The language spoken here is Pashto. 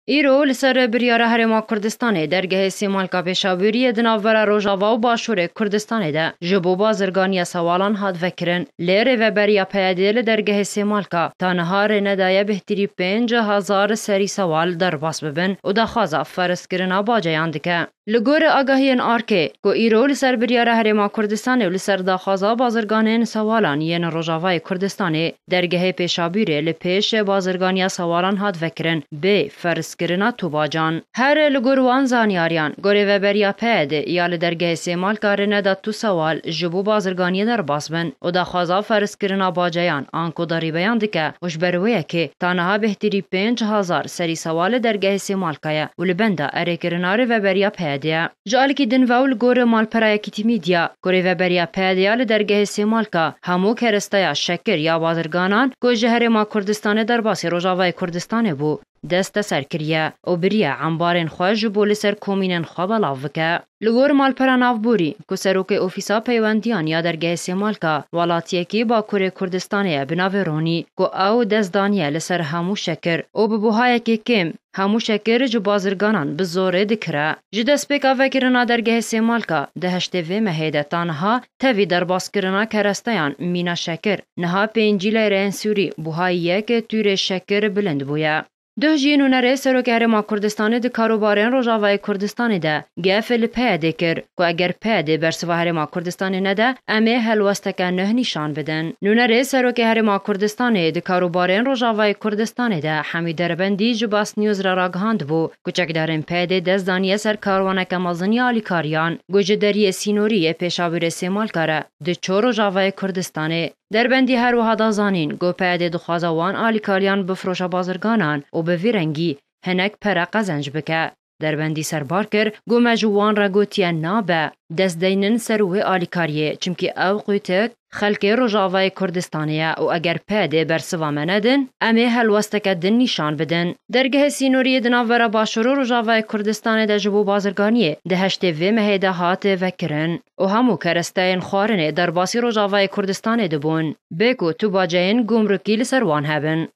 ایرو لسر بریاره هرما کردستانه درگه سیمالکا پیشاوری دناوره روژاوا و باشور کردستانه ده جبو بازرگانی سوالان هاد وکرن لیره و بریا پیاده لدرگه سیمالکا تا نهار ندایه بهتری 5000 سری سوال در باس ببن و دخوازا فرس کرنا باجایان دکه. لگور آگاهین آرکه گو ایرو لسر بریاره هرما کردستانه و لسر دخوازا بازرگانین سوالان ین روژاوای کردستانه درگه پیشاوری لپیش بازرگانی سوالان هاد وکرن به فرس کرنا تو باجان هر لگور وان زانیاریان گوری و بریا پیاده یا لدرگه سیمال کارنه دا تو سوال جبو بازرگانی در باس بن و دا خوازا فرس کرنا باجایان آنکو داری بیان دکه وش برویه که تانها بهتری 5000 سری سوال درگه سیمال کایا و لبنده اره کرناره و بریا پیاده جال کی دن وول گور مال پرای کیتی میدیا گوری و بریا پیاده یا لدرگه سیمال کا همو کرستایا شکر یا بازرگانان گو جهر ما کردستان در باس روژاوای کردستان بو دست سرکریه او بریه عمبارن خواه جبول سر کومینن خواه بلاوکه. لگور مالپرا نافبوری که سروک اوفیسا پیوندیان یا درگه سیمالکا والاتیه که با کره کردستانه بناوه رونی که او دست دانیه لسر همو شکر او ببوهای که کم همو شکر جو بازرگانان بزوره دکره. جدست پیکا وکرنا درگه سیمالکا دهشته و مهیده تانها تاوی در باس کرنا کرستیان مینا شکر نها پینجیل رنسوری بوهاییه که توی شکر بلند بویه. ده جینو نره سروک هرما کردستان ده کاروبارین روژاوای کردستان ده گفل پیاده کر که اگر پیاده برسوا هرما کردستان نده امه هلوستک نه نشان بدن. نره سروک هرما کردستان ده کاروبارین روژاوای کردستان ده حمید دربندی جباس نیوز را راگهاند بو کوچک دارن پیاده دزدانی سر کاروانک مازنی آلیکاریان گوجدری سینوری پیشاور سیمال کاره ده چو روژاوای کردستان دربندی هر و هدا زانین گو پیاده دخوازوان آلیکاریان بفروش بازرگانان و به ویرنگی هنک پر قزنج بکه. دربندی سربار کر گو مجوان را گوتیه نابه دست دینن سروه آلیکاریه چمکی او قویتک خلک روژاوای کردستانیه و اگر پیاده برسوا مندن امه هلوستک دن نشان بدن. درگه سینوری دناوره باشورو روژاوای کردستان ده جبو بازرگانیه ده هشته و مهیده هات وکرن و همو کرستین خوارنه در باسی روژاوای کردستان ده بون بکو تو باجین گمرکی لسروان هبن.